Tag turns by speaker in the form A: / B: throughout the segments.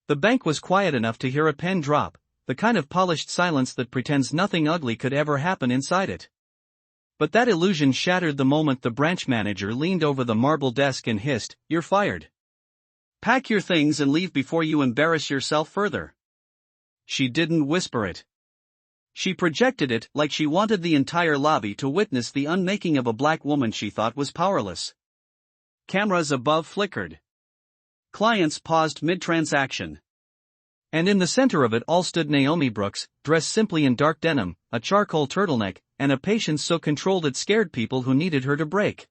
A: The bank was quiet enough to hear a pen drop, the kind of polished silence that pretends nothing ugly could ever happen inside it. But that illusion shattered the moment the branch manager leaned over the marble desk and hissed, "You're fired. Pack your things and leave before you embarrass yourself further." She didn't whisper it. She projected it like she wanted the entire lobby to witness the unmaking of a black woman she thought was powerless. Cameras above flickered. Clients paused mid-transaction. And in the center of it all stood Naomi Brooks, dressed simply in dark denim, a charcoal turtleneck, and a patience so controlled it scared people who needed her to break.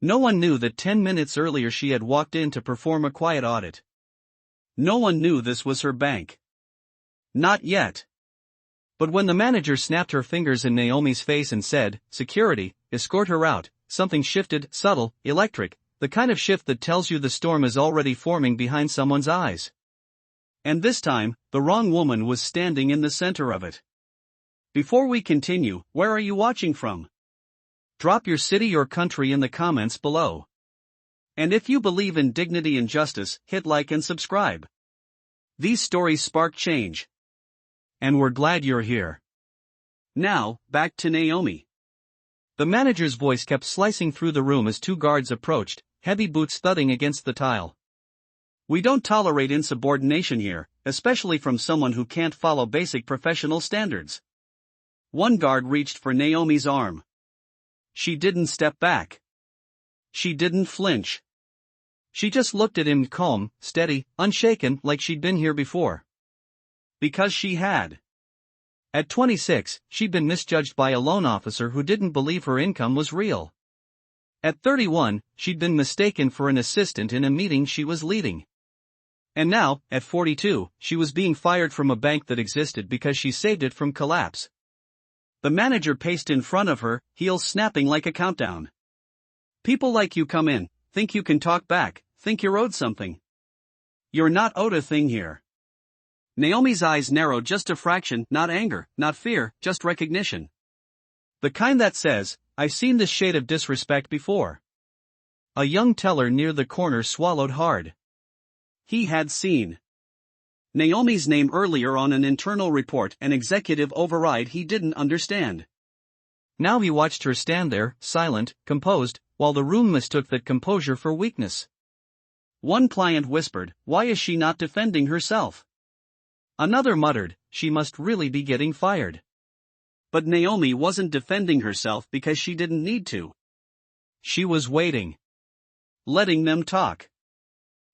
A: No one knew that 10 minutes earlier she had walked in to perform a quiet audit. No one knew this was her bank. Not yet. But when the manager snapped her fingers in Naomi's face and said, "Security, escort her out," something shifted, subtle, electric, the kind of shift that tells you the storm is already forming behind someone's eyes. And this time, the wrong woman was standing in the center of it. Before we continue, where are you watching from? Drop your city or country in the comments below. And if you believe in dignity and justice, hit like and subscribe. These stories spark change. And we're glad you're here. Now, back to Naomi. The manager's voice kept slicing through the room as two guards approached, heavy boots thudding against the tile. "We don't tolerate insubordination here, especially from someone who can't follow basic professional standards." One guard reached for Naomi's arm. She didn't step back. She didn't flinch. She just looked at him calm, steady, unshaken, like she'd been here before. Because she had. At 26, she'd been misjudged by a loan officer who didn't believe her income was real. At 31, she'd been mistaken for an assistant in a meeting she was leading. And now, at 42, she was being fired from a bank that existed because she saved it from collapse. The manager paced in front of her, heels snapping like a countdown. "People like you come in, think you can talk back, think you're owed something. You're not owed a thing here." Naomi's eyes narrowed just a fraction, not anger, not fear, just recognition. The kind that says, "I've seen this shade of disrespect before." A young teller near the corner swallowed hard. He had seen Naomi's name earlier on an internal report, an executive override he didn't understand. Now he watched her stand there, silent, composed, while the room mistook that composure for weakness. One client whispered, "Why is she not defending herself?" Another muttered, "She must really be getting fired." But Naomi wasn't defending herself because she didn't need to. She was waiting. Letting them talk.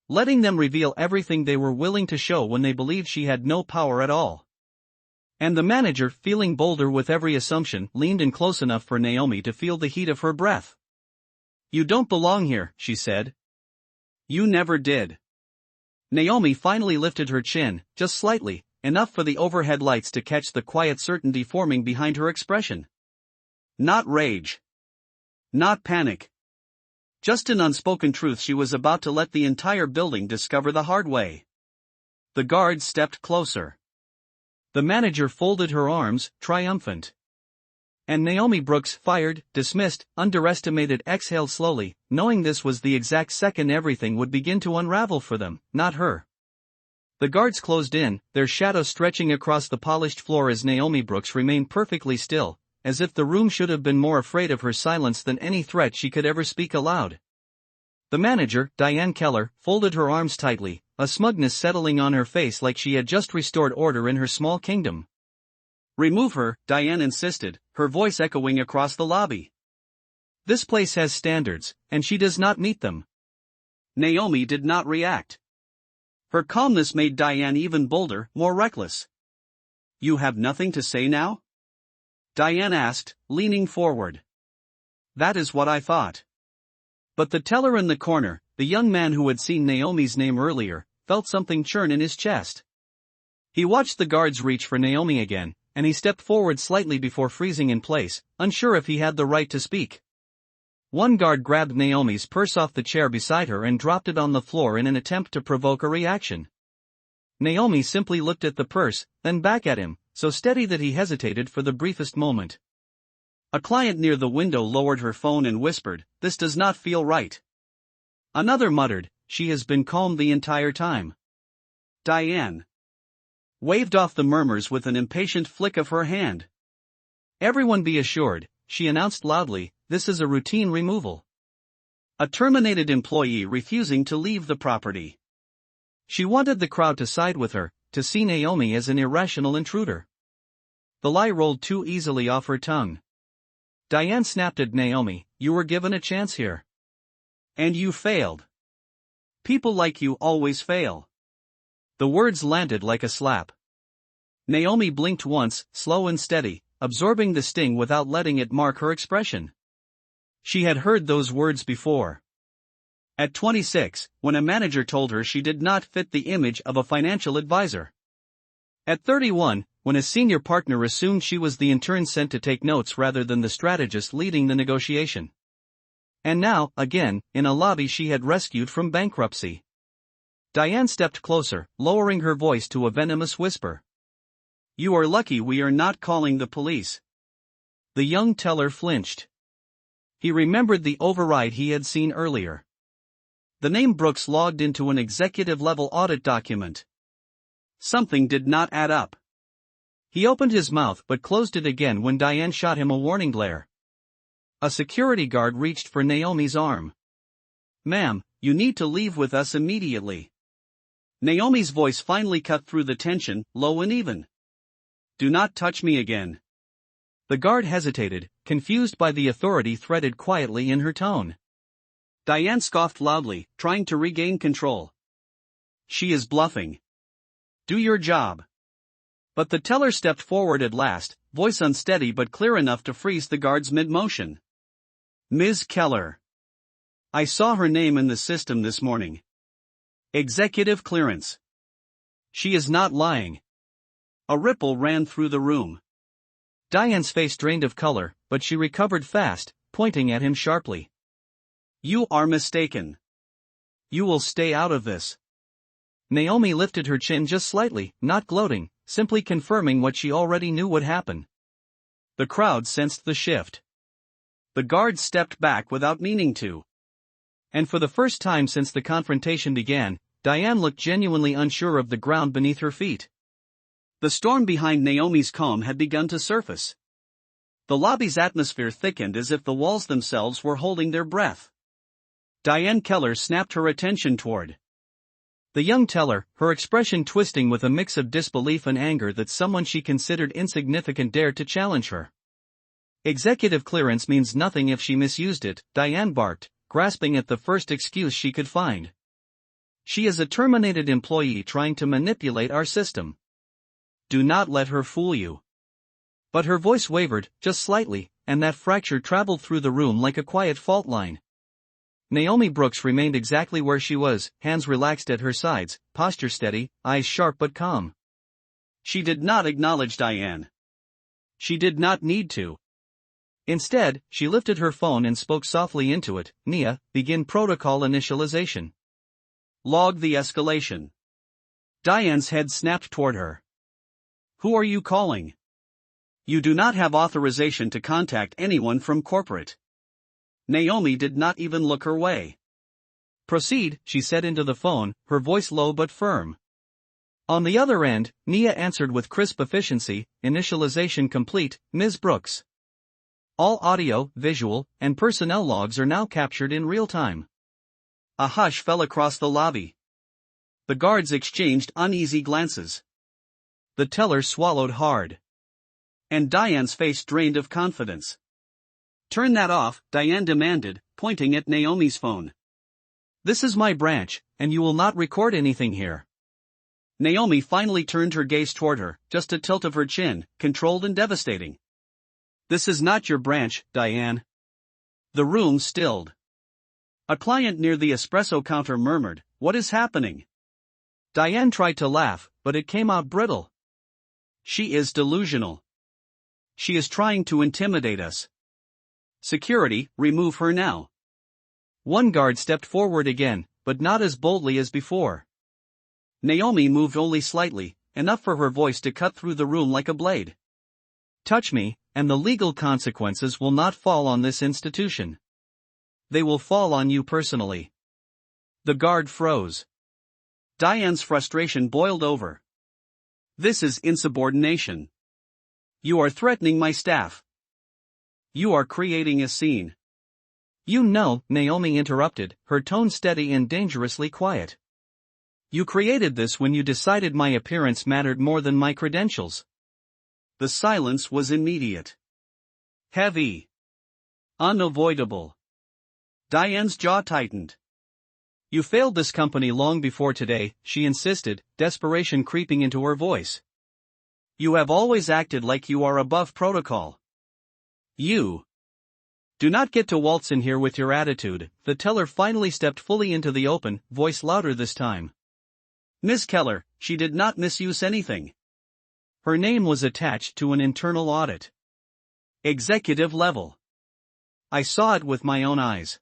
A: Letting them reveal everything they were willing to show when they believed she had no power at all. And the manager, feeling bolder with every assumption, leaned in close enough for Naomi to feel the heat of her breath. "You don't belong here," she said. "You never did." Naomi finally lifted her chin, just slightly, enough for the overhead lights to catch the quiet certainty forming behind her expression. Not rage. Not panic. Just an unspoken truth she was about to let the entire building discover the hard way. The guard stepped closer. The manager folded her arms, triumphant. And Naomi Brooks, fired, dismissed, underestimated, exhaled slowly, knowing this was the exact second everything would begin to unravel for them, not her. The guards closed in, their shadows stretching across the polished floor as Naomi Brooks remained perfectly still, as if the room should have been more afraid of her silence than any threat she could ever speak aloud. The manager, Diane Keller, folded her arms tightly, a smugness settling on her face like she had just restored order in her small kingdom. "Remove her," Diane insisted, her voice echoing across the lobby. "This place has standards, and she does not meet them." Naomi did not react. Her calmness made Diane even bolder, more reckless. "You have nothing to say now?" Diane asked, leaning forward. "That is what I thought." But the teller in the corner, the young man who had seen Naomi's name earlier, felt something churn in his chest. He watched the guards reach for Naomi again, and he stepped forward slightly before freezing in place, unsure if he had the right to speak. One guard grabbed Naomi's purse off the chair beside her and dropped it on the floor in an attempt to provoke a reaction. Naomi simply looked at the purse, then back at him, so steady that he hesitated for the briefest moment. A client near the window lowered her phone and whispered, "This does not feel right." Another muttered, "She has been calm the entire time." Diane waved off the murmurs with an impatient flick of her hand. Everyone be assured, she announced loudly, this is a routine removal. A terminated employee refusing to leave the property. She wanted the crowd to side with her, to see Naomi as an irrational intruder. The lie rolled too easily off her tongue. Diane snapped at Naomi, you were given a chance here. And you failed. People like you always fail. The words landed like a slap. Naomi blinked once, slow and steady, absorbing the sting without letting it mark her expression. She had heard those words before. At 26, when a manager told her she did not fit the image of a financial advisor. At 31, when a senior partner assumed she was the intern sent to take notes rather than the strategist leading the negotiation. And now, again, in a lobby she had rescued from bankruptcy. Diane stepped closer, lowering her voice to a venomous whisper. You are lucky we are not calling the police. The young teller flinched. He remembered the override he had seen earlier. The name Brooks logged into an executive-level audit document. Something did not add up. He opened his mouth but closed it again when Diane shot him a warning glare. A security guard reached for Naomi's arm. Ma'am, you need to leave with us immediately. Naomi's voice finally cut through the tension, low and even. Do not touch me again. The guard hesitated, confused by the authority threaded quietly in her tone. Diane scoffed loudly, trying to regain control. She is bluffing. Do your job. But the teller stepped forward at last, voice unsteady but clear enough to freeze the guard's mid-motion. Ms. Keller. I saw her name in the system this morning. Executive clearance. She is not lying. A ripple ran through the room. Diane's face drained of color, but she recovered fast, pointing at him sharply. You are mistaken. You will stay out of this. Naomi lifted her chin just slightly, not gloating, simply confirming what she already knew would happen. The crowd sensed the shift. The guard stepped back without meaning to. And for the first time since the confrontation began, Diane looked genuinely unsure of the ground beneath her feet. The storm behind Naomi's calm had begun to surface. The lobby's atmosphere thickened as if the walls themselves were holding their breath. Diane Keller snapped her attention toward the young teller, her expression twisting with a mix of disbelief and anger that someone she considered insignificant dared to challenge her. Executive clearance means nothing if she misused it, Diane barked, grasping at the first excuse she could find. She is a terminated employee trying to manipulate our system. Do not let her fool you. But her voice wavered, just slightly, and that fracture traveled through the room like a quiet fault line. Naomi Brooks remained exactly where she was, hands relaxed at her sides, posture steady, eyes sharp but calm. She did not acknowledge Diane. She did not need to. Instead, she lifted her phone and spoke softly into it. Nia, begin protocol initialization. Log the escalation. Diane's head snapped toward her. Who are you calling? You do not have authorization to contact anyone from corporate. Naomi did not even look her way. Proceed, she said into the phone, her voice low but firm. On the other end, Nia answered with crisp efficiency, initialization complete, Ms. Brooks. All audio, visual, and personnel logs are now captured in real time. A hush fell across the lobby. The guards exchanged uneasy glances. The teller swallowed hard. And Diane's face drained of confidence. Turn that off, Diane demanded, pointing at Naomi's phone. This is my branch, and you will not record anything here. Naomi finally turned her gaze toward her, just a tilt of her chin, controlled and devastating. This is not your branch, Diane. The room stilled. A client near the espresso counter murmured, "What is happening?" Diane tried to laugh, but it came out brittle. She is delusional. She is trying to intimidate us. Security, remove her now. One guard stepped forward again, but not as boldly as before. Naomi moved only slightly, enough for her voice to cut through the room like a blade. Touch me, and the legal consequences will not fall on this institution. They will fall on you personally. The guard froze.
B: Diane's frustration boiled over. This is insubordination. You are threatening my staff. You are creating a scene.
A: You know, Naomi interrupted, her tone steady and dangerously quiet. You created this when you decided my appearance mattered more than my credentials.
B: The silence was immediate. Heavy. Unavoidable. Diane's jaw tightened.
A: You failed this company long before today, she insisted, desperation creeping into her voice.
B: You have always acted like you are above protocol. You
A: do not get to waltz in here with your attitude. The teller finally stepped fully into the open, voice louder this time.
B: Miss Keller, she did not misuse anything.
A: Her name was attached to an internal audit.
B: Executive level. I saw it with my own eyes.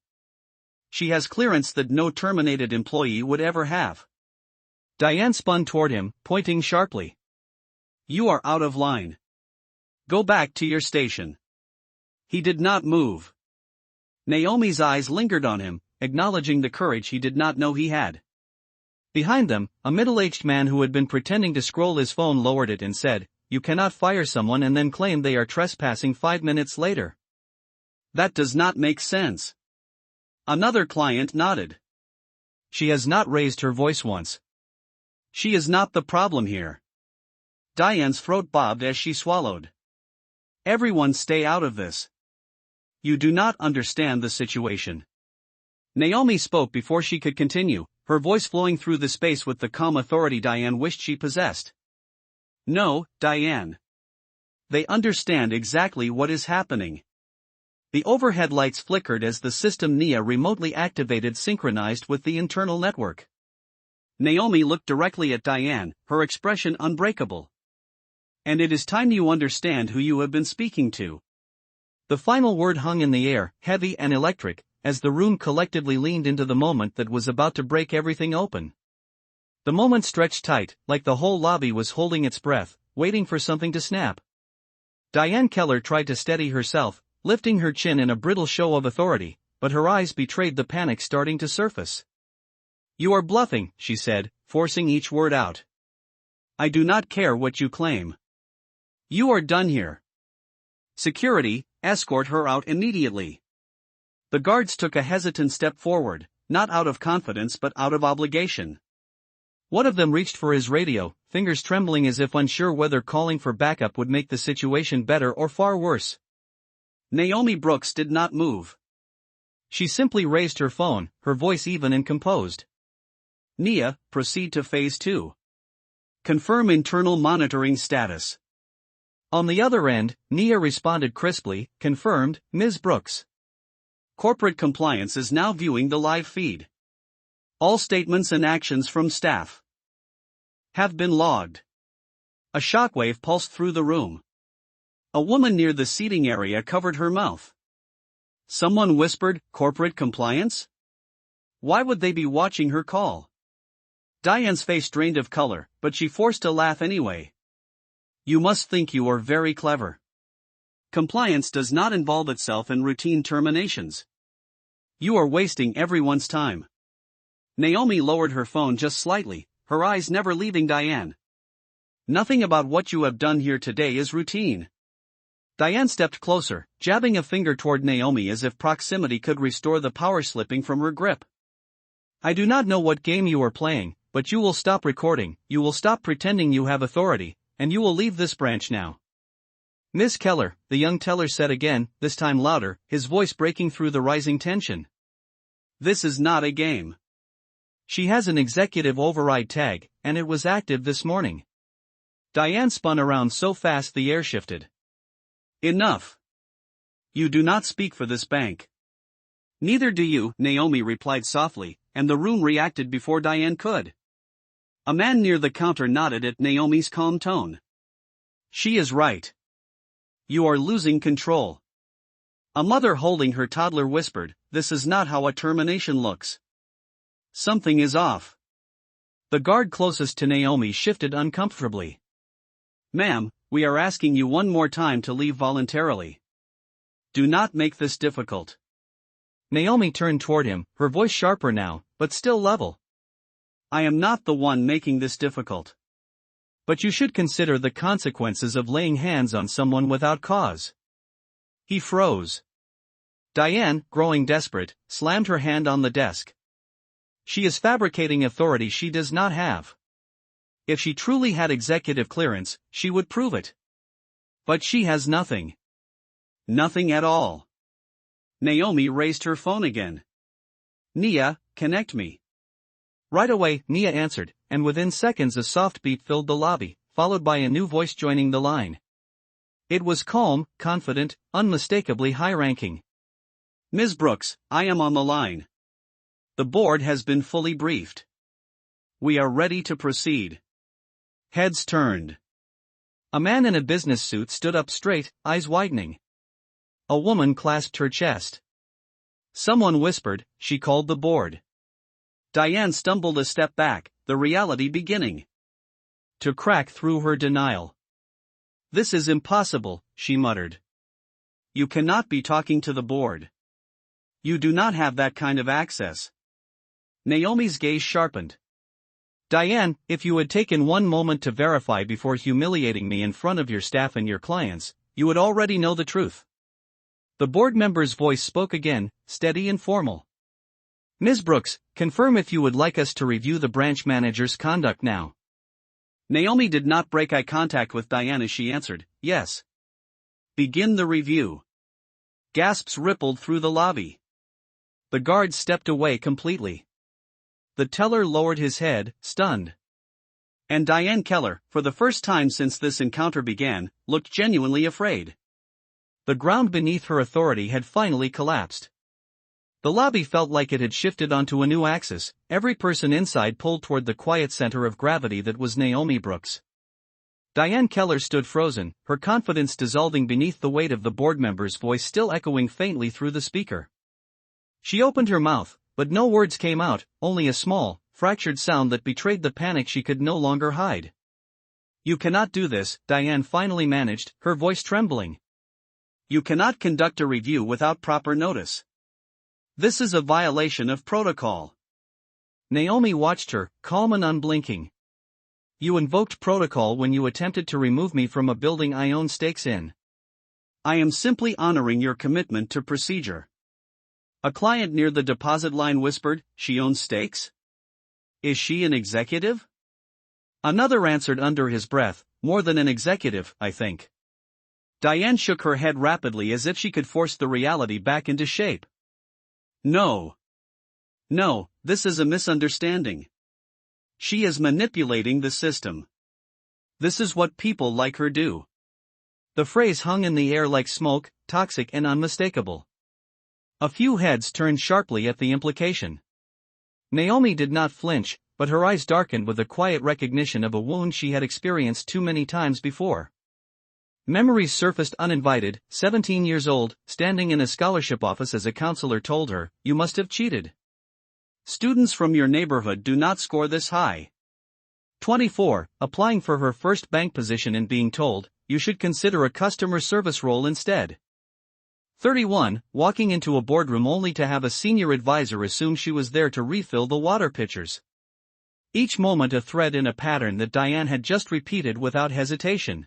B: She has clearance that no terminated employee would ever have.
A: Diane spun toward him, pointing sharply.
B: You are out of line. Go back to your station. He did not move. Naomi's eyes lingered on him, acknowledging the courage he did not know he had.
A: Behind them, a middle-aged man who had been pretending to scroll his phone lowered it and said, You cannot fire someone and then claim they are trespassing 5 minutes later.
B: That does not make sense. Another client nodded.
A: She has not raised her voice once.
B: She is not the problem here. Diane's throat bobbed as she swallowed. Everyone stay out of this. You do not understand the situation. Naomi spoke before she could continue, her voice flowing through the space with the calm authority Diane wished she possessed. No, Diane. They understand exactly what is happening. The overhead lights flickered as the system Nia remotely activated synchronized with the internal network. Naomi looked directly at Diane, her expression unbreakable. And it is time you understand who you have been speaking to.
A: The final word hung in the air, heavy and electric, as the room collectively leaned into the moment that was about to break everything open. The moment stretched tight, like the whole lobby was holding its breath, waiting for something to snap. Diane Keller tried to steady herself, lifting her chin in a brittle show of authority, but her eyes betrayed the panic starting to surface. You are bluffing, she said, forcing each word out. I do not care what you claim. You are done here. Security, escort her out immediately. The guards took a hesitant step forward, not out of confidence but out of obligation. One of them reached for his radio, fingers trembling as if unsure whether calling for backup would make the situation better or far worse.
B: Naomi Brooks did not move.
A: She simply raised her phone, her voice even and composed.
B: Nia, proceed to phase 2. Confirm internal monitoring status.
A: On the other end, Nia responded crisply, confirmed, Ms. Brooks.
B: Corporate compliance is now viewing the live feed. All statements and actions from staff have been logged. A shockwave pulsed through the room. A woman near the seating area covered her mouth. Someone whispered, corporate compliance? Why would they be watching her call? Diane's face drained of color, but she forced a laugh anyway. You must think you are very clever. Compliance does not involve itself in routine terminations. You are wasting everyone's time. Naomi lowered her phone just slightly, her eyes never leaving Diane. Nothing about what you have done here today is routine. Diane stepped closer, jabbing a finger toward Naomi as if proximity could restore the power slipping from her grip. I do not know what game you are playing, but you will stop recording, you will stop pretending you have authority, and you will leave this branch now.
A: Miss Keller, the young teller said again, this time louder, his voice breaking through the rising tension.
B: This is not a game.
A: She has an executive override tag, and it was active this morning. Diane spun around so fast the air shifted.
B: Enough. You do not speak for this bank. Neither do you, Naomi replied softly, and the room reacted before Diane could. A man near the counter nodded at Naomi's calm tone. She is right. You are losing control. A mother holding her toddler whispered, this is not how a termination looks. Something is off.
A: The guard closest to Naomi shifted uncomfortably.
B: Ma'am, we are asking you one more time to leave voluntarily. Do not make this difficult.
A: Naomi turned toward him, her voice sharper now, but still level.
B: I am not the one making this difficult.
A: But you should consider the consequences of laying hands on someone without cause. He froze. Diane, growing desperate, slammed her hand on the desk. She is fabricating authority she does not have. If she truly had executive clearance, she would prove it. But she has nothing.
B: Nothing at all. Naomi raised her phone again. Nia, connect me.
A: Right away, Nia answered, and within seconds a soft beat filled the lobby, followed by a new voice joining the line. It was calm, confident, unmistakably high-ranking.
B: Ms. Brooks, I am on the line. The board has been fully briefed. We are ready to proceed. Heads turned.
A: A man in a business suit stood up straight, eyes widening. A woman clasped her chest. Someone whispered, she called the board.
B: Diane stumbled a step back, the reality beginning
A: to crack through her denial.
B: This is impossible, she muttered. You cannot be talking to the board. You do not have that kind of access. Naomi's gaze sharpened.
A: Diane, if you had taken one moment to verify before humiliating me in front of your staff and your clients, you would already know the truth. The board member's voice spoke again, steady and formal. Ms. Brooks, confirm if you would like us to review the branch manager's conduct now.
B: Naomi did not break eye contact with Diane as she answered, yes. Begin the review. Gasps rippled through the lobby.
A: The guard stepped away completely. The teller lowered his head, stunned.
B: And Diane Keller, for the first time since this encounter began, looked genuinely afraid.
A: The ground beneath her authority had finally collapsed. The lobby felt like it had shifted onto a new axis, every person inside pulled toward the quiet center of gravity that was Naomi Brooks. Diane Keller stood frozen, her confidence dissolving beneath the weight of the board member's voice still echoing faintly through the speaker. She opened her mouth, but no words came out, only a small, fractured sound that betrayed the panic she could no longer hide. You cannot do this, Diane finally managed, her voice trembling.
B: You cannot conduct a review without proper notice. This is a violation of protocol.
A: Naomi watched her, calm and unblinking. You invoked protocol when you attempted to remove me from a building I own stakes in.
B: I am simply honoring your commitment to procedure. A client near the deposit line whispered, she owns stakes? Is she an executive?
A: Another answered under his breath, more than an executive, I think.
B: Diane shook her head rapidly as if she could force the reality back into shape. No. No, this is a misunderstanding. She is manipulating the system. This is what people like her do.
A: The phrase hung in the air like smoke, toxic and unmistakable. A few heads turned sharply at the implication. Naomi did not flinch, but her eyes darkened with a quiet recognition of a wound she had experienced too many times before. Memories surfaced uninvited, 17 years old, standing in a scholarship office as a counselor told her, you must have cheated.
B: Students from your neighborhood do not score this high.
A: 24, applying for her first bank position and being told, you should consider a customer service role instead. 31, walking into a boardroom only to have a senior advisor assume she was there to refill the water pitchers. Each moment a thread in a pattern that Diane had just repeated without hesitation.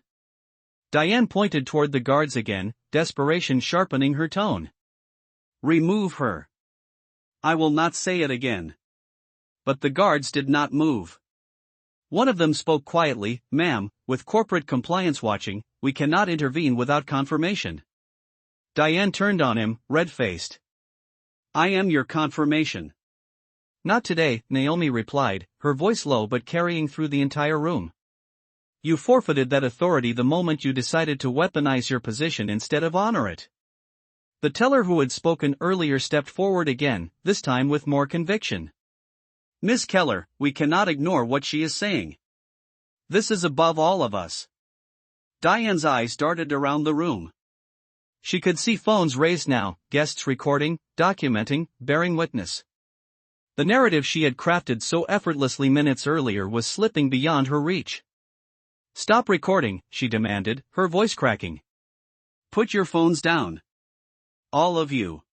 A: Diane pointed toward the guards again, desperation sharpening her tone.
B: Remove her. I will not say it again. But the guards did not move. One of them spoke quietly, ma'am, with corporate compliance watching, we cannot intervene without confirmation.
A: Diane turned on him, red-faced.
B: I am your confirmation.
A: Not today, Naomi replied, her voice low but carrying through the entire room. You forfeited that authority the moment you decided to weaponize your position instead of honor it. The teller who had spoken earlier stepped forward again, this time with more conviction.
B: Miss Keller, we cannot ignore what she is saying. This is above all of us. Diane's eyes darted around the room.
A: She could see phones raised now, guests recording, documenting, bearing witness. The narrative she had crafted so effortlessly minutes earlier was slipping beyond her reach. Stop recording, she demanded, her voice cracking.
B: Put your phones down. All of you.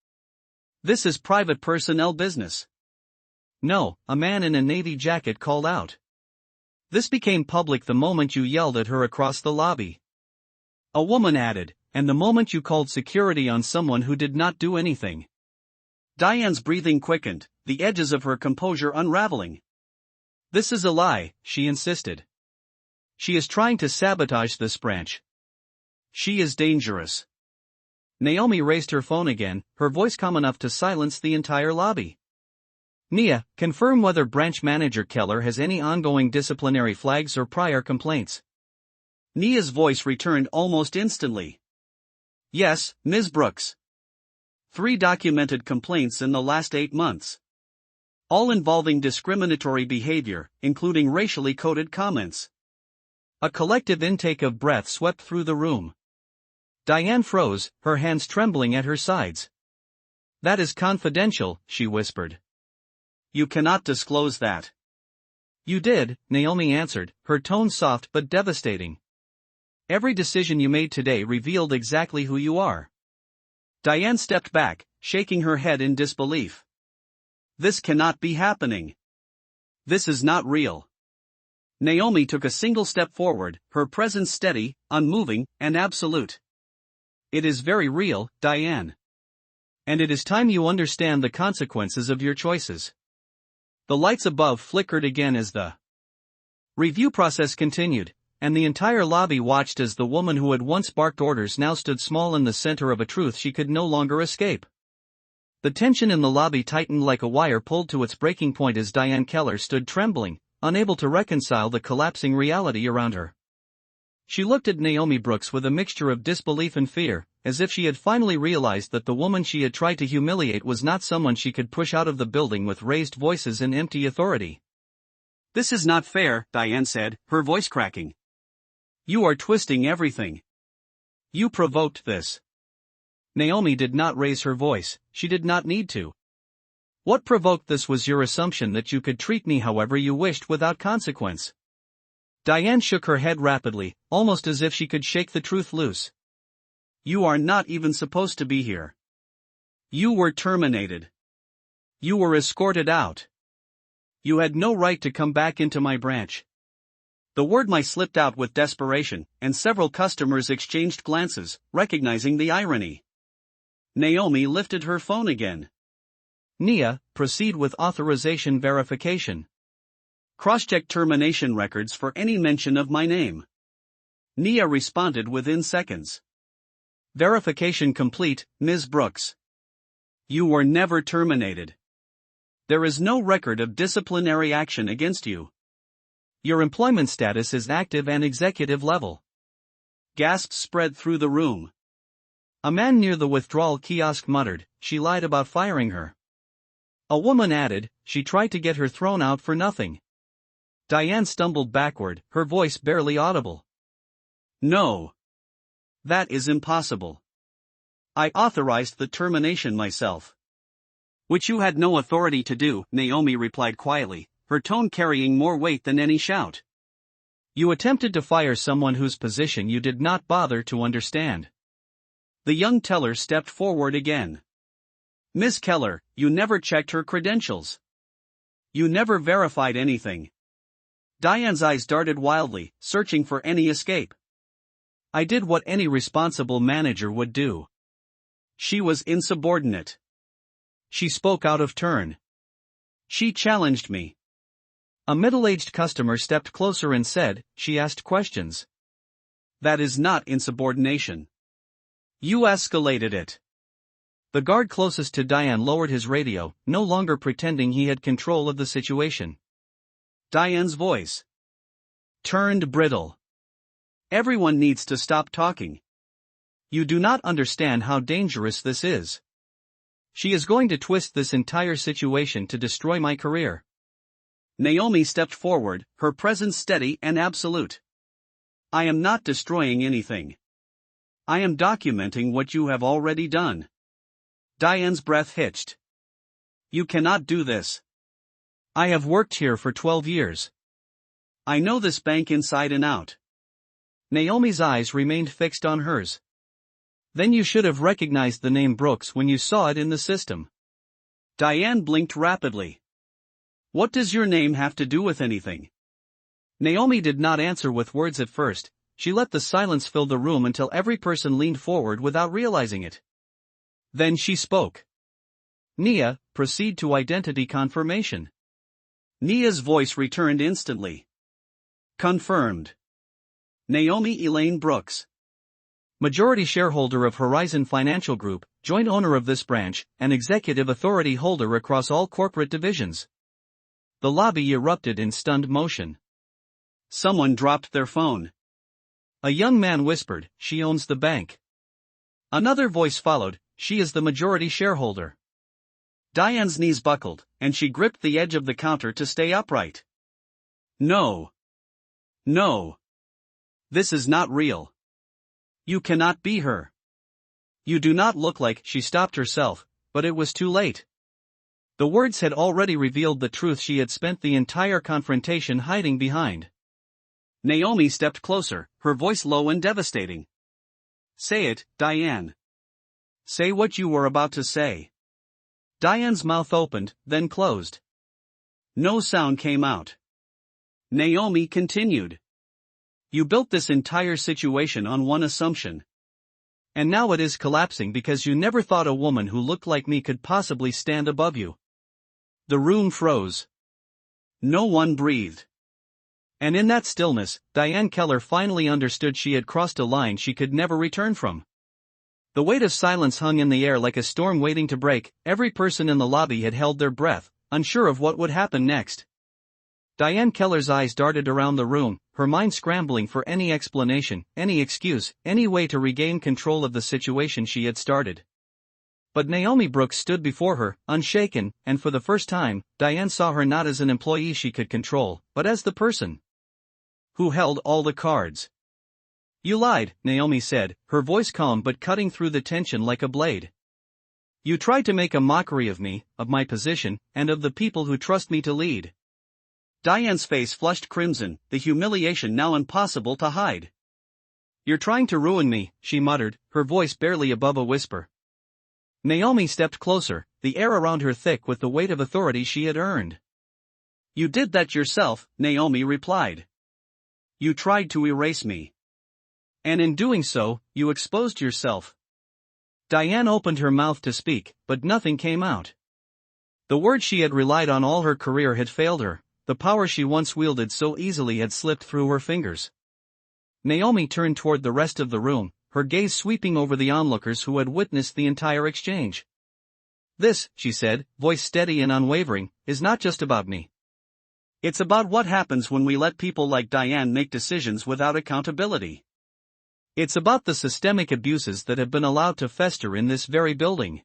B: This is private personnel business.
A: No, a man in a navy jacket called out. This became public the moment you yelled at her across the lobby. A woman added, and the moment you called security on someone who did not do anything.
B: Diane's breathing quickened, the edges of her composure unraveling.
A: This is a lie, she insisted. She is trying to sabotage this branch.
B: She is dangerous.
A: Naomi raised her phone again, her voice calm enough to silence the entire lobby. Nia, confirm whether branch manager Keller has any ongoing disciplinary flags or prior complaints.
B: Nia's voice returned almost instantly. Yes, Ms. Brooks. 3 documented complaints in the last 8 months. All involving discriminatory behavior, including racially coded comments.
A: A collective intake of breath swept through the room. Diane froze, her hands trembling at her sides. That is confidential, she whispered.
B: You cannot disclose that.
A: You did, Naomi answered, her tone soft but devastating. Every decision you made today revealed exactly who you are.
B: Diane stepped back, shaking her head in disbelief. This cannot be happening. This is not real. Naomi took a single step forward, her presence steady, unmoving, and absolute.
A: It is very real, Diane. And it is time you understand the consequences of your choices. The lights above flickered again as the review process continued, and the entire lobby watched as the woman who had once barked orders now stood small in the center of a truth she could no longer escape. The tension in the lobby tightened like a wire pulled to its breaking point as Diane Keller stood trembling, unable to reconcile the collapsing reality around her. She looked at Naomi Brooks with a mixture of disbelief and fear, as if she had finally realized that the woman she had tried to humiliate was not someone she could push out of the building with raised voices and empty authority.
B: This is not fair, Diane said, her voice cracking. You are twisting everything. You provoked this.
A: Naomi did not raise her voice, she did not need to. What provoked this was your assumption that you could treat me however you wished without consequence. Diane shook her head rapidly, almost as if she could shake the truth loose.
B: You are not even supposed to be here. You were terminated. You were escorted out. You had no right to come back into my branch. The word "my" slipped out with desperation, and several customers exchanged glances, recognizing the irony. Naomi lifted her phone again.
A: Nia, proceed with authorization verification.
B: Cross-check termination records for any mention of my name. Nia responded within seconds.
A: Verification complete, Ms. Brooks.
B: You were never terminated. There is no record of disciplinary action against you.
A: Your employment status is active and executive level.
B: Gasps spread through the room.
A: A man near the withdrawal kiosk muttered, she lied about firing her. A woman added, she tried to get her thrown out for nothing. Diane stumbled backward, her voice barely audible.
B: No. That is impossible. I authorized the termination myself. Which you had no authority to do, Naomi replied quietly, her tone carrying more weight than any shout.
A: You attempted to fire someone whose position you did not bother to understand.
B: The young teller stepped forward again. Miss Keller, you never checked her credentials. You never verified anything. Diane's eyes darted wildly, searching for any escape.
A: I did what any responsible manager would do.
B: She was insubordinate.
A: She spoke out of turn.
B: She challenged me.
A: A middle-aged customer stepped closer and said, she asked questions.
B: That is not insubordination. You escalated it.
A: The guard closest to Diane lowered his radio, no longer pretending he had control of the situation.
B: Diane's voice turned brittle. Everyone needs to stop talking.
A: You do not understand how dangerous this is. She is going to twist this entire situation to destroy my career.
B: Naomi stepped forward, her presence steady and absolute. I am not destroying anything. I am documenting what you have already done. Diane's breath hitched. You cannot do this.
A: I have worked here for 12 years.
B: I know this bank inside and out.
A: Naomi's eyes remained fixed on hers. Then you should have recognized the name Brooks when you saw it in the system.
B: Diane blinked rapidly. What does your name have to do with anything?
A: Naomi did not answer with words at first. She let the silence fill the room until every person leaned forward without realizing it. Then she spoke. Nia, proceed to identity confirmation.
B: Nia's voice returned instantly. Confirmed. Naomi Elaine Brooks.
A: Majority shareholder of Horizon Financial Group, joint owner of this branch, and executive authority holder across all corporate divisions. The lobby erupted in stunned motion.
B: Someone dropped their phone.
A: A young man whispered, "She owns the bank." Another voice followed, "She is the majority shareholder."
B: Diane's knees buckled, and she gripped the edge of the counter to stay upright. No. No. This is not real. You cannot be her.
A: You do not look like. She stopped herself, but it was too late. The words had already revealed the truth she had spent the entire confrontation hiding behind.
B: Naomi stepped closer, her voice low and devastating. Say it, Diane. Say what you were about to say.
A: Diane's mouth opened, then closed.
B: No sound came out. Naomi continued. You built this entire situation on one assumption.
A: And now it is collapsing because you never thought a woman who looked like me could possibly stand above you. The room froze.
B: No one breathed.
A: And in that stillness, Diane Keller finally understood she had crossed a line she could never return from. The weight of silence hung in the air like a storm waiting to break. Every person in the lobby had held their breath, unsure of what would happen next. Diane Keller's eyes darted around the room, her mind scrambling for any explanation, any excuse, any way to regain control of the situation she had started. But Naomi Brooks stood before her, unshaken, and for the first time, Diane saw her not as an employee she could control, but as the person who held all the cards. You lied, Naomi said, her voice calm but cutting through the tension like a blade. You tried to make a mockery of me, of my position, and of the people who trust me to lead.
B: Diane's face flushed crimson, the humiliation now impossible to hide.
A: You're trying to ruin me, she muttered, her voice barely above a whisper. Naomi stepped closer, the air around her thick with the weight of authority she had earned.
B: You did that yourself, Naomi replied. You tried to erase me.
A: And in doing so, you exposed yourself. Diane opened her mouth to speak, but nothing came out. The words she had relied on all her career had failed her, the power she once wielded so easily had slipped through her fingers. Naomi turned toward the rest of the room, her gaze sweeping over the onlookers who had witnessed the entire exchange. This, she said, voice steady and unwavering, is not just about me.
B: It's about what happens when we let people like Diane make decisions without accountability.
A: It's about the systemic abuses that have been allowed to fester in this very building.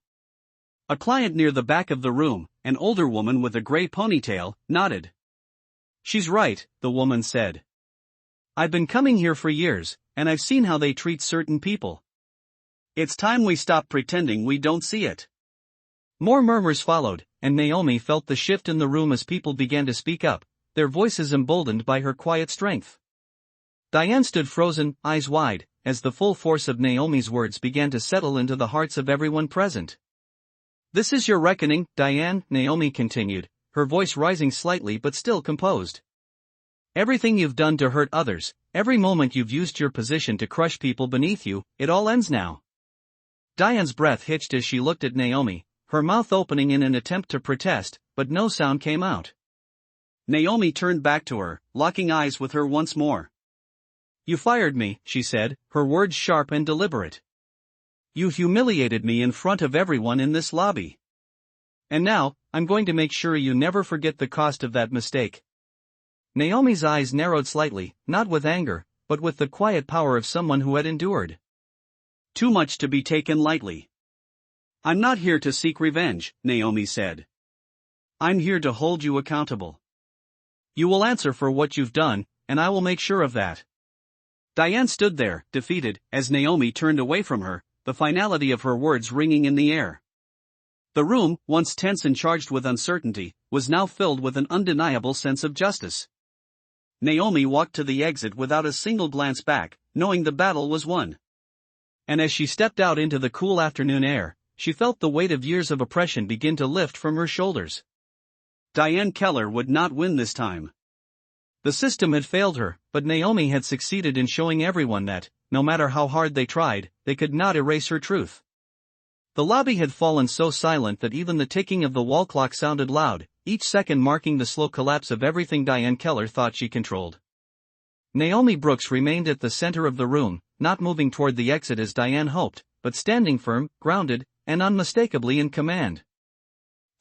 B: A client near the back of the room, an older woman with a gray ponytail, nodded.
A: She's right, the woman said. I've been coming here for years, and I've seen how they treat certain people.
B: It's time we stop pretending we don't see it.
A: More murmurs followed, and Naomi felt the shift in the room as people began to speak up, their voices emboldened by her quiet strength. Diane stood frozen, eyes wide, as the full force of Naomi's words began to settle into the hearts of everyone present. This is your reckoning, Diane, Naomi continued, her voice rising slightly but still composed. Everything you've done to hurt others, every moment you've used your position to crush people beneath you, it all ends now. Diane's breath hitched as she looked at Naomi, her mouth opening in an attempt to protest, but no sound came out.
B: Naomi turned back to her, locking eyes with her once more.
A: You fired me, she said, her words sharp and deliberate. You humiliated me in front of everyone in this lobby. And now, I'm going to make sure you never forget the cost of that mistake. Naomi's eyes narrowed slightly, not with anger, but with the quiet power of someone who had endured.
B: Too much to be taken lightly. I'm not here to seek revenge, Naomi said. I'm here to hold you accountable. You will answer for what you've done, and I will make sure of that. Diane stood there, defeated, as Naomi turned away from her, the finality of her words ringing in the air. The room, once tense and charged with uncertainty, was now filled with an undeniable sense of justice. Naomi walked to the exit without a single glance back, knowing the battle was won.
A: And as she stepped out into the cool afternoon air, she felt the weight of years of oppression begin to lift from her shoulders.
B: Diane Keller would not win this time.
A: The system had failed her, but Naomi had succeeded in showing everyone that, no matter how hard they tried, they could not erase her truth. The lobby had fallen so silent that even the ticking of the wall clock sounded loud, each second marking the slow collapse of everything Diane Keller thought she controlled. Naomi Brooks remained at the center of the room, not moving toward the exit as Diane hoped, but standing firm, grounded, and unmistakably in command.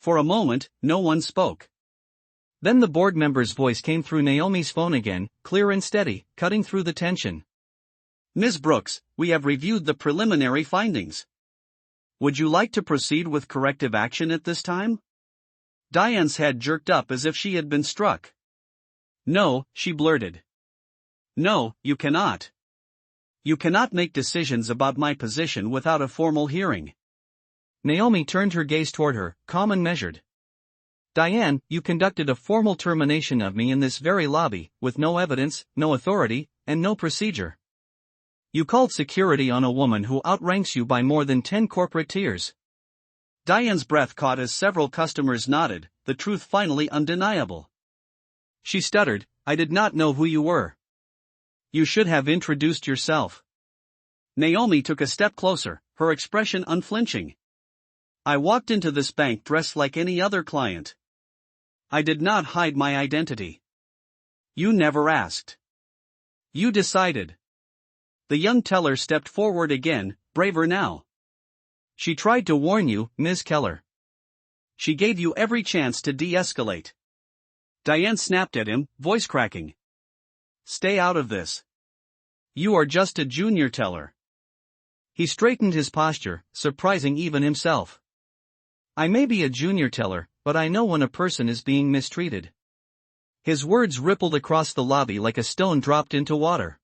B: For a moment, no one spoke.
A: Then the board member's voice came through Naomi's phone again, clear and steady, cutting through the tension.
B: Ms. Brooks, we have reviewed the preliminary findings. Would you like to proceed with corrective action at this time? Diane's head jerked up as if she had been struck.
A: No, she blurted.
B: No, you cannot. You cannot make decisions about my position without a formal hearing.
A: Naomi turned her gaze toward her, calm and measured. Diane, you conducted a formal termination of me in this very lobby, with no evidence, no authority, and no procedure. You called security on a woman who outranks you by more than 10 corporate tiers.
B: Diane's breath caught as several customers nodded, the truth finally undeniable.
A: She stuttered, I did not know who you were. You should have introduced yourself.
B: Naomi took a step closer, her expression unflinching. I walked into this bank dressed like any other client. I did not hide my identity. You never asked. You decided. The young teller stepped forward again, braver now.
A: She tried to warn you, Ms. Keller.
B: She gave you every chance to de-escalate. Diane snapped at him, voice cracking. Stay out of this.
A: You are just a junior teller. He straightened his posture, surprising even himself. I may be a junior teller, but I know when a person is being mistreated. His words rippled across the lobby like a stone dropped into water.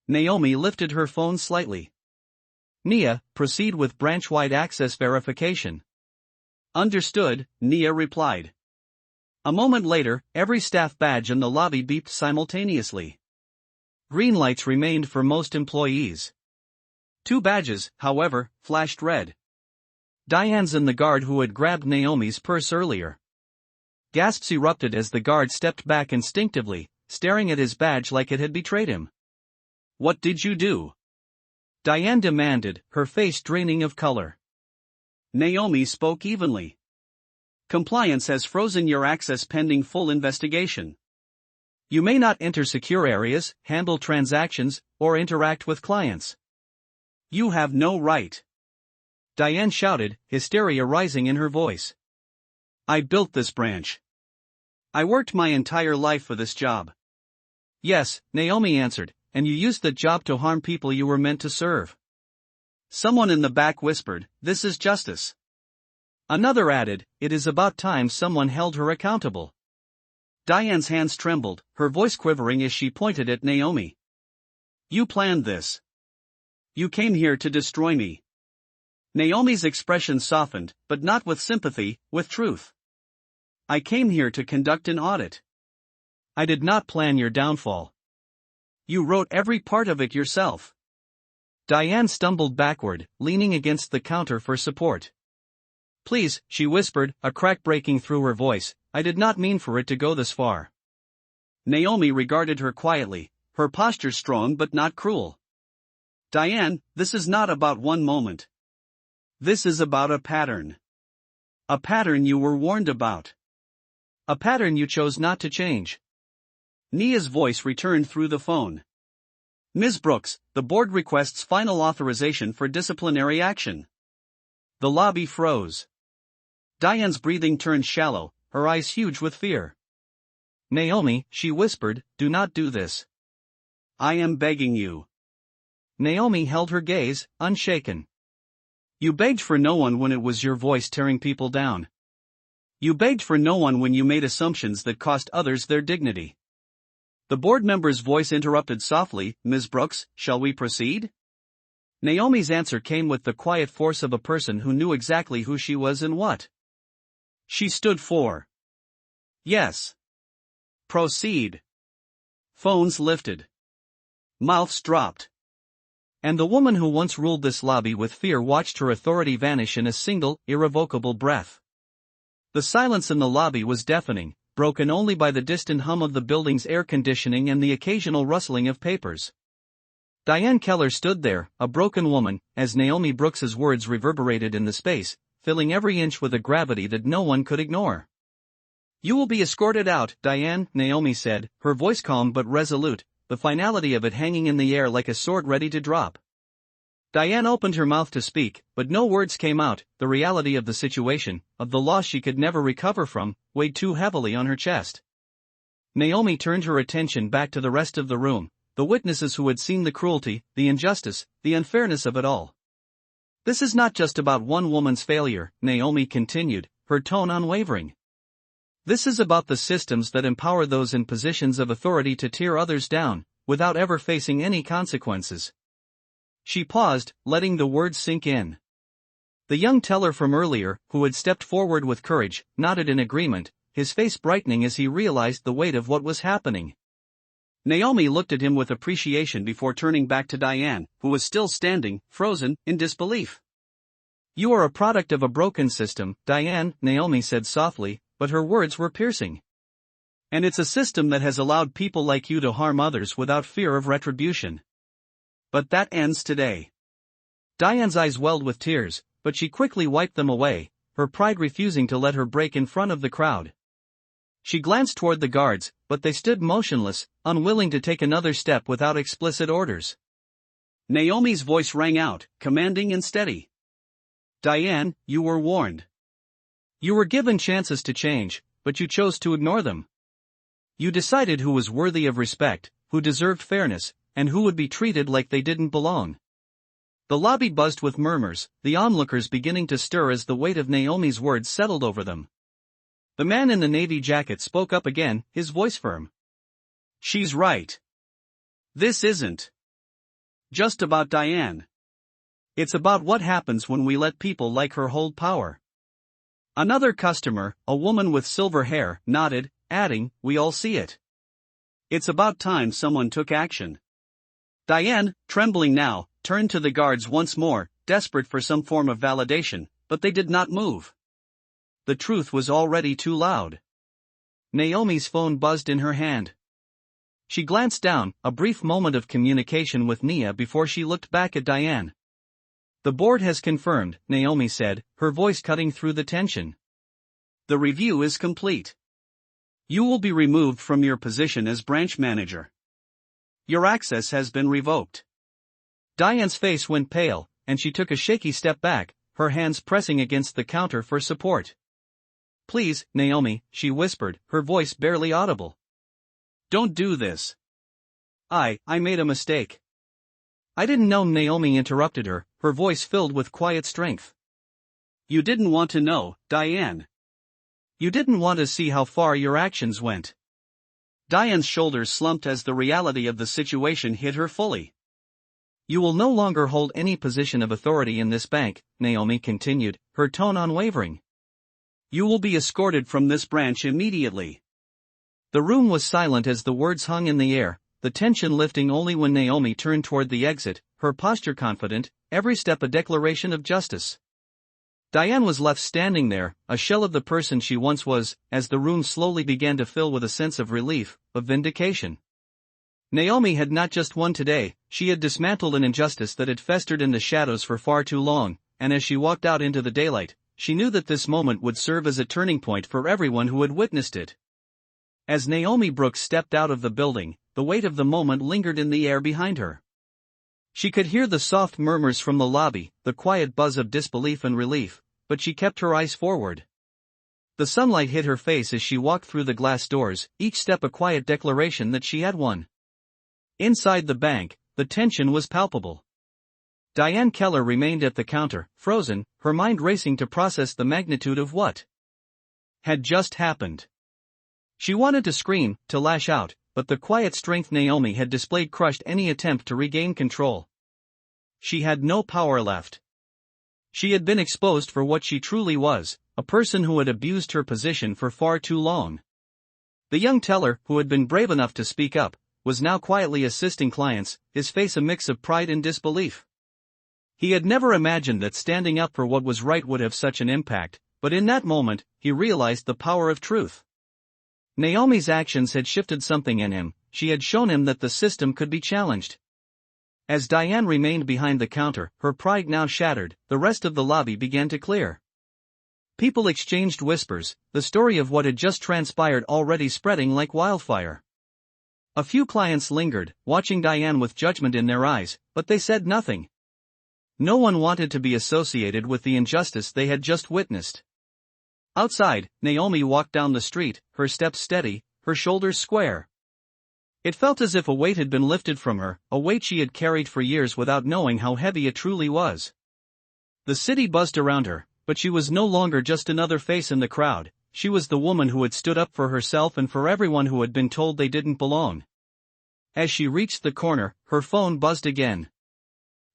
A: Naomi lifted her phone slightly. Nia, proceed with branch-wide access verification.
B: Understood, Nia replied. A moment later, every staff badge in the lobby beeped simultaneously.
A: Green lights remained for most employees.
B: 2 badges, however, flashed red.
A: Diane's and the guard who had grabbed Naomi's purse earlier. Gasps erupted as the guard stepped back instinctively, staring at his badge like it had betrayed him.
B: What did you do?
A: Diane demanded, her face draining of color.
B: Naomi spoke evenly. Compliance has frozen your access pending full investigation.
A: You may not enter secure areas, handle transactions, or interact with clients.
B: You have no right.
A: Diane shouted, hysteria rising in her voice.
B: I built this branch. I worked my entire life for this job.
A: Yes, Naomi answered, and you used that job to harm people you were meant to serve.
B: Someone in the back whispered, this is justice.
A: Another added, it is about time someone held her accountable.
B: Diane's hands trembled, her voice quivering as she pointed at Naomi. You planned this. You came here to destroy me. Naomi's expression softened, but not with sympathy, with truth. I came here to conduct an audit.
A: I did not plan your downfall.
B: You wrote every part of it yourself.
A: Diane stumbled backward, leaning against the counter for support. Please, she whispered, a crack breaking through her voice, I did not mean for it to go this far.
B: Naomi regarded her quietly, her posture strong but not cruel. Diane, this is not about one moment. This is about a pattern. A pattern you were warned about.
A: A pattern you chose not to change.
B: Nia's voice returned through the phone. Ms. Brooks, the board requests final authorization for disciplinary action. The lobby froze. Diane's breathing turned shallow, her eyes huge with fear.
A: Naomi, she whispered, do not do this.
B: I am begging you.
A: Naomi held her gaze, unshaken. You begged for no one when it was your voice tearing people down. You begged for no one when you made assumptions that cost others their dignity. The board member's voice interrupted softly, Ms. Brooks, shall we proceed? Naomi's answer came with the quiet force of a person who knew exactly who she was and what
B: she stood for. Yes. Proceed. Phones lifted. Mouths dropped.
A: And the woman who once ruled this lobby with fear watched her authority vanish in a single, irrevocable breath. The silence in the lobby was deafening, broken only by the distant hum of the building's air conditioning and the occasional rustling of papers. Diane Keller stood there, a broken woman, as Naomi Brooks's words reverberated in the space, filling every inch with a gravity that no one could ignore. "You will be escorted out, Diane," Naomi said, her voice calm but resolute, the finality of it hanging in the air like a sword ready to drop. Diane opened her mouth to speak, but no words came out. The reality of the situation, of the loss she could never recover from, weighed too heavily on her chest. Naomi turned her attention back to the rest of the room, the witnesses who had seen the cruelty, the injustice, the unfairness of it all. "This is not just about one woman's failure," Naomi continued, her tone unwavering. "This is about the systems that empower those in positions of authority to tear others down, without ever facing any consequences." She paused, letting the words sink in. The young teller from earlier, who had stepped forward with courage, nodded in agreement, his face brightening as he realized the weight of what was happening. Naomi looked at him with appreciation before turning back to Diane, who was still standing, frozen, in disbelief. "You are a product of a broken system, Diane," Naomi said softly, but her words were piercing. "And it's a system that has allowed people like you to harm others without fear of retribution. But that ends today." Diane's eyes welled with tears, but she quickly wiped them away, her pride refusing to let her break in front of the crowd. She glanced toward the guards, but they stood motionless, unwilling to take another step without explicit orders. Naomi's voice rang out, commanding and steady. "Diane, you were warned. You were given chances to change, but you chose to ignore them. You decided who was worthy of respect, who deserved fairness, and who would be treated like they didn't belong." The lobby buzzed with murmurs, the onlookers beginning to stir as the weight of Naomi's words settled over them. The man in the navy jacket spoke up again, his voice firm. "She's right. This isn't just about Diane. It's about what happens when we let people like her hold power." Another customer, a woman with silver hair, nodded, adding, "We all see it. It's about time someone took action." Diane, trembling now, turned to the guards once more, desperate for some form of validation, but they did not move. The truth was already too loud. Naomi's phone buzzed in her hand. She glanced down, a brief moment of communication with Nia before she looked back at Diane. "The board has confirmed," Naomi said, her voice cutting through the tension. "The review is complete. You will be removed from your position as branch manager. Your access has been revoked." Diane's face went pale, and she took a shaky step back, her hands pressing against the counter for support. "Please, Naomi," she whispered, her voice barely audible. "Don't do this. I made a mistake." "I didn't know," Naomi interrupted her, her voice filled with quiet strength. "You didn't want to know, Diane. You didn't want to see how far your actions went." Diane's shoulders slumped as the reality of the situation hit her fully. "You will no longer hold any position of authority in this bank," Naomi continued, her tone unwavering. "You will be escorted from this branch immediately." The room was silent as the words hung in the air, the tension lifting only when Naomi turned toward the exit, her posture confident, every step a declaration of justice. Diane was left standing there, a shell of the person she once was, as the room slowly began to fill with a sense of relief, of vindication. Naomi had not just won today, she had dismantled an injustice that had festered in the shadows for far too long, and as she walked out into the daylight, she knew that this moment would serve as a turning point for everyone who had witnessed it. As Naomi Brooks stepped out of the building, the weight of the moment lingered in the air behind her. She could hear the soft murmurs from the lobby, the quiet buzz of disbelief and relief, but she kept her eyes forward. The sunlight hit her face as she walked through the glass doors, each step a quiet declaration that she had won. Inside the bank, the tension was palpable. Diane Keller remained at the counter, frozen, her mind racing to process the magnitude of what had just happened. She wanted to scream, to lash out, but the quiet strength Naomi had displayed crushed any attempt to regain control. She had no power left. She had been exposed for what she truly was, a person who had abused her position for far too long. The young teller, who had been brave enough to speak up, was now quietly assisting clients, his face a mix of pride and disbelief. He had never imagined that standing up for what was right would have such an impact, but in that moment, he realized the power of truth. Naomi's actions had shifted something in him. She had shown him that the system could be challenged. As Diane remained behind the counter, her pride now shattered, the rest of the lobby began to clear. People exchanged whispers, the story of what had just transpired already spreading like wildfire. A few clients lingered, watching Diane with judgment in their eyes, but they said nothing. No one wanted to be associated with the injustice they had just witnessed. Outside, Naomi walked down the street, her steps steady, her shoulders square. It felt as if a weight had been lifted from her, a weight she had carried for years without knowing how heavy it truly was. The city buzzed around her, but she was no longer just another face in the crowd. She was the woman who had stood up for herself and for everyone who had been told they didn't belong. As she reached the corner, her phone buzzed again.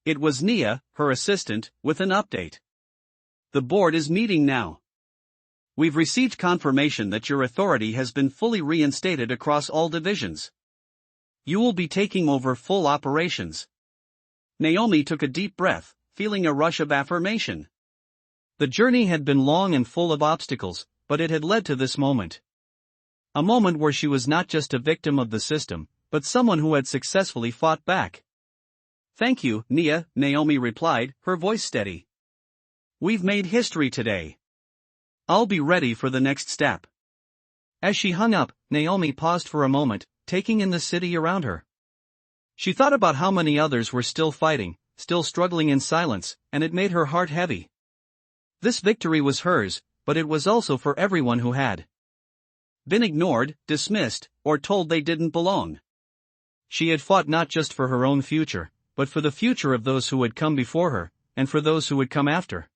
A: It was Nia, her assistant, with an update. The board is meeting now. We've received confirmation that your authority has been fully reinstated across all divisions. You will be taking over full operations. Naomi took a deep breath, feeling a rush of affirmation. The journey had been long and full of obstacles, but it had led to this moment. A moment where she was not just a victim of the system, but someone who had successfully fought back. Thank you, Nia, Naomi replied, her voice steady. We've made history today. I'll be ready for the next step. As she hung up, Naomi paused for a moment, taking in the city around her. She thought about how many others were still fighting, still struggling in silence, and it made her heart heavy. This victory was hers, but it was also for everyone who had been ignored, dismissed, or told they didn't belong. She had fought not just for her own future, but for the future of those who had come before her, and for those who would come after.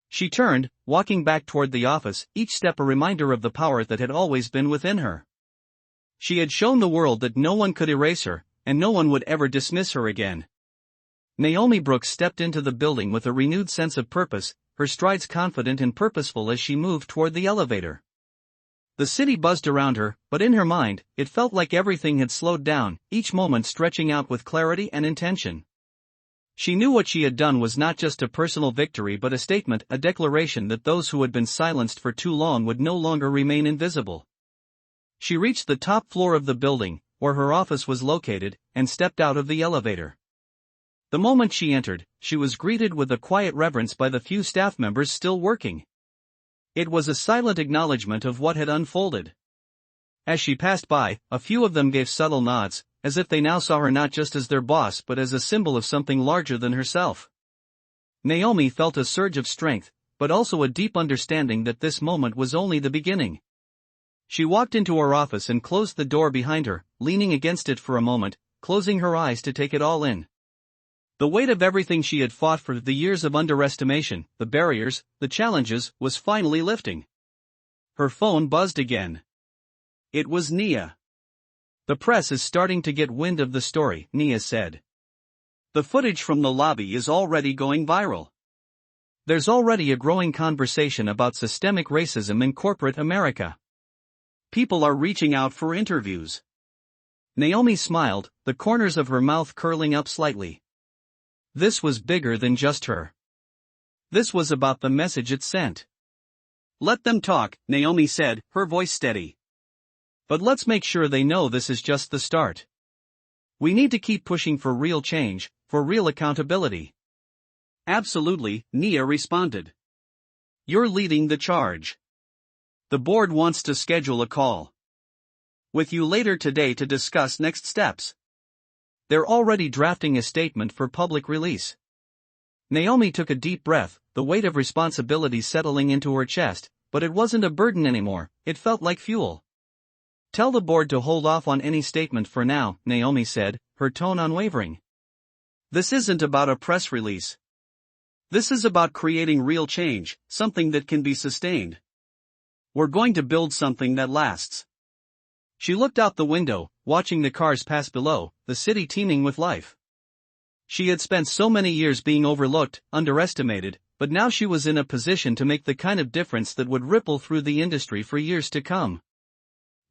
A: She turned, walking back toward the office, each step a reminder of the power that had always been within her. She had shown the world that no one could erase her, and no one would ever dismiss her again. Naomi Brooks stepped into the building with a renewed sense of purpose, her strides confident and purposeful as she moved toward the elevator. The city buzzed around her, but in her mind, it felt like everything had slowed down, each moment stretching out with clarity and intention. She knew what she had done was not just a personal victory but a statement, a declaration that those who had been silenced for too long would no longer remain invisible. She reached the top floor of the building, where her office was located, and stepped out of the elevator. The moment she entered, she was greeted with a quiet reverence by the few staff members still working. It was a silent acknowledgement of what had unfolded. As she passed by, a few of them gave subtle nods, as if they now saw her not just as their boss but as a symbol of something larger than herself. Naomi felt a surge of strength, but also a deep understanding that this moment was only the beginning. She walked into her office and closed the door behind her, leaning against it for a moment, closing her eyes to take it all in. The weight of everything she had fought for, the years of underestimation, the barriers, the challenges, was finally lifting. Her phone buzzed again. It was Nia. The press is starting to get wind of the story, Nia said. The footage from the lobby is already going viral. There's already a growing conversation about systemic racism in corporate America. People are reaching out for interviews. Naomi smiled, the corners of her mouth curling up slightly. This was bigger than just her. This was about the message it sent. Let them talk, Naomi said, her voice steady. But let's make sure they know this is just the start. We need to keep pushing for real change, for real accountability. Absolutely, Nia responded. You're leading the charge. The board wants to schedule a call with you later today to discuss next steps. They're already drafting a statement for public release. Naomi took a deep breath, the weight of responsibility settling into her chest, but it wasn't a burden anymore, it felt like fuel. Tell the board to hold off on any statement for now, Naomi said, her tone unwavering. This isn't about a press release. This is about creating real change, something that can be sustained. We're going to build something that lasts. She looked out the window, watching the cars pass below, the city teeming with life. She had spent so many years being overlooked, underestimated, but now she was in a position to make the kind of difference that would ripple through the industry for years to come.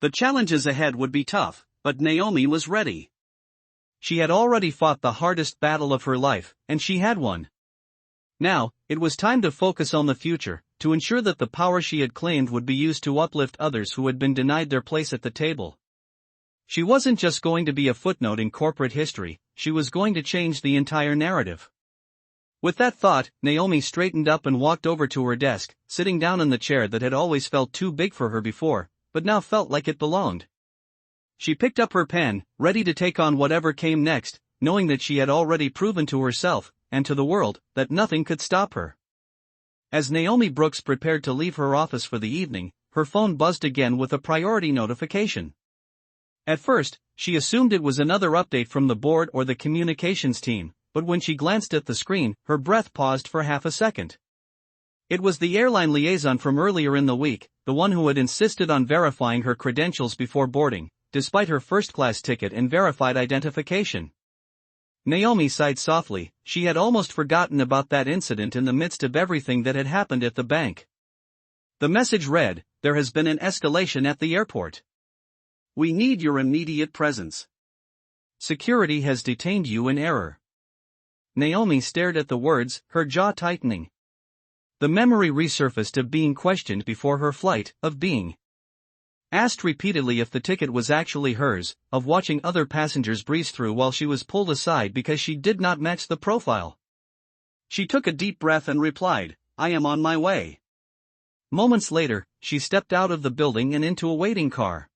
A: The challenges ahead would be tough, but Naomi was ready. She had already fought the hardest battle of her life, and she had won. Now, it was time to focus on the future, to ensure that the power she had claimed would be used to uplift others who had been denied their place at the table. She wasn't just going to be a footnote in corporate history, she was going to change the entire narrative. With that thought, Naomi straightened up and walked over to her desk, sitting down in the chair that had always felt too big for her before, but now felt like it belonged. She picked up her pen, ready to take on whatever came next, knowing that she had already proven to herself, and to the world, that nothing could stop her. As Naomi Brooks prepared to leave her office for the evening, her phone buzzed again with a priority notification. At first, she assumed it was another update from the board or the communications team, but when she glanced at the screen, her breath paused for half a second. It was the airline liaison from earlier in the week, the one who had insisted on verifying her credentials before boarding, despite her first-class ticket and verified identification. Naomi sighed softly. She had almost forgotten about that incident in the midst of everything that had happened at the bank. The message read, "There has been an escalation at the airport. We need your immediate presence. Security has detained you in error." Naomi stared at the words, her jaw tightening. The memory resurfaced of being questioned before her flight, of being asked repeatedly if the ticket was actually hers, of watching other passengers breeze through while she was pulled aside because she did not match the profile. She took a deep breath and replied, "I am on my way." Moments later, she stepped out of the building and into a waiting car.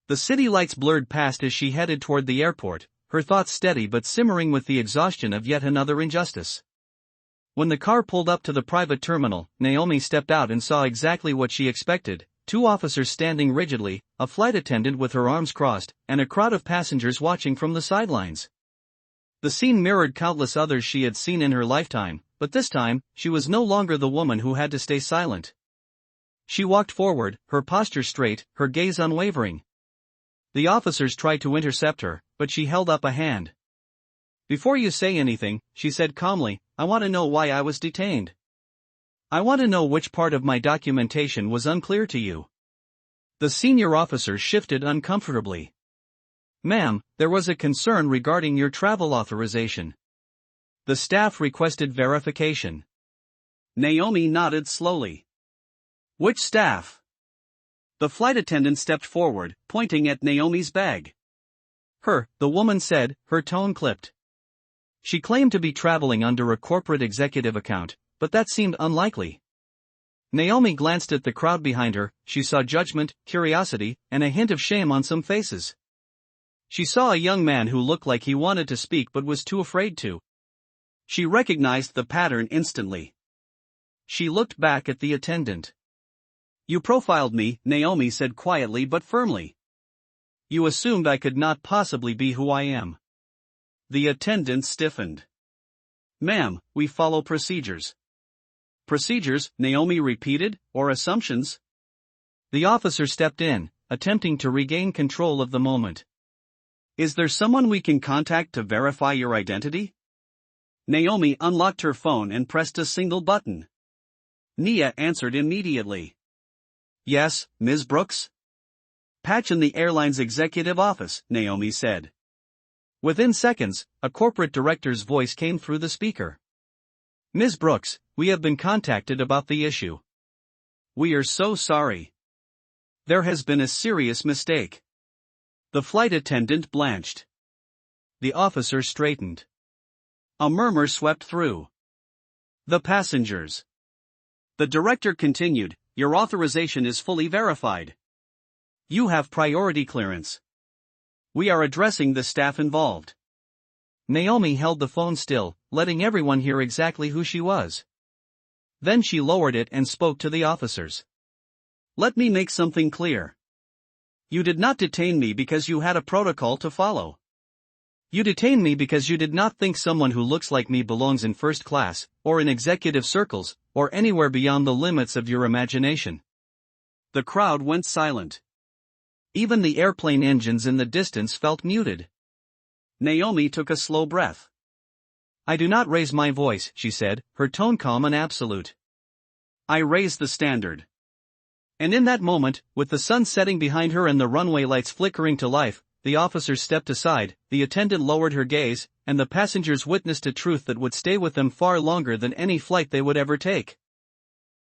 A: The city lights blurred past as she headed toward the airport, her thoughts steady but simmering with the exhaustion of yet another injustice. When the car pulled up to the private terminal, Naomi stepped out and saw exactly what she expected: two officers standing rigidly, a flight attendant with her arms crossed, and a crowd of passengers watching from the sidelines. The scene mirrored countless others she had seen in her lifetime, but this time, she was no longer the woman who had to stay silent. She walked forward, her posture straight, her gaze unwavering. The officers tried to intercept her, but she held up a hand. "Before you say anything," she said calmly, "I want to know why I was detained. I want to know which part of my documentation was unclear to you." The senior officer shifted uncomfortably. "Ma'am, there was a concern regarding your travel authorization. The staff requested verification." Naomi nodded slowly. "Which staff?" The flight attendant stepped forward, pointing at Naomi's bag. "Her," the woman said, her tone clipped. She claimed to be traveling under a corporate executive account, but that seemed unlikely. Naomi glanced at the crowd behind her. She saw judgment, curiosity, and a hint of shame on some faces. She saw a young man who looked like he wanted to speak but was too afraid to. She recognized the pattern instantly. She looked back at the attendant. "You profiled me," Naomi said quietly but firmly. "You assumed I could not possibly be who I am." The attendant stiffened. "Ma'am, we follow procedures." "Procedures," Naomi repeated, "or assumptions?" The officer stepped in, attempting to regain control of the moment. "Is there someone we can contact to verify your identity?" Naomi unlocked her phone and pressed a single button. Nia answered immediately. "Yes, Ms. Brooks?" "Patch in the airline's executive office," Naomi said. Within seconds, a corporate director's voice came through the speaker. "Ms. Brooks, we have been contacted about the issue. We are so sorry. There has been a serious mistake." The flight attendant blanched. The officer straightened. A murmur swept through the passengers. The director continued, "Your authorization is fully verified. You have priority clearance. We are addressing the staff involved." Naomi held the phone still, letting everyone hear exactly who she was. Then she lowered it and spoke to the officers. "Let me make something clear. You did not detain me because you had a protocol to follow. You detained me because you did not think someone who looks like me belongs in first class, or in executive circles, or anywhere beyond the limits of your imagination." The crowd went silent. Even the airplane engines in the distance felt muted. Naomi took a slow breath. "I do not raise my voice," she said, her tone calm and absolute. "I raise the standard." And in that moment, with the sun setting behind her and the runway lights flickering to life, the officers stepped aside. The attendant lowered her gaze, and the passengers witnessed a truth that would stay with them far longer than any flight they would ever take.